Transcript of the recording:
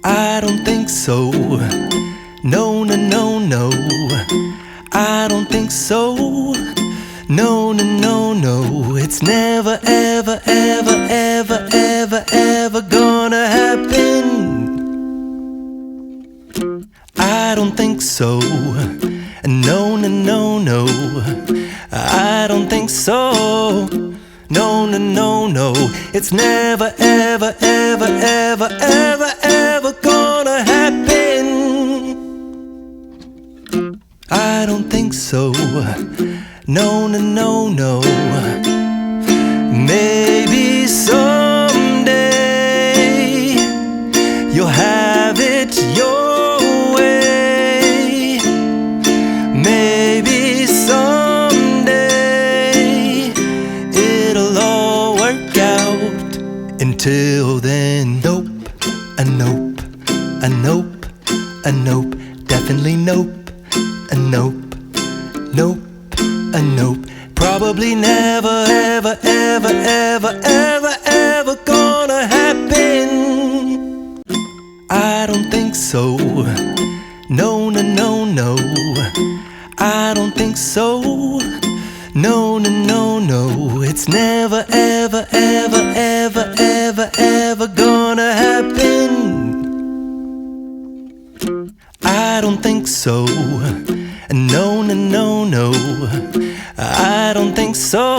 I don't think so. No, no, no, no. I don't think so. No, no, no, no. It's never, ever, ever, ever, ever, ever gonna happen. I don't think so. No, no, no, no. I don't think so. No, no, no, no. It's never, ever, ever, ever, ever, ever gonna happen. I don't think so. No, no, no, no. Maybe someday you'll have it your way. Maybe someday it'll all work out. Until then, nope, a nope, a nope, a nope, definitely nope, a nope, nope, a nope. Probably never, ever, ever, ever, ever, ever gonna happen. I don't think so. No, no, no, no. I don't think so. No, no, no, no. It's never, ever, ever, ever, ever, ever gonna happen. I don't think so. No, no, no, no. I don't think so.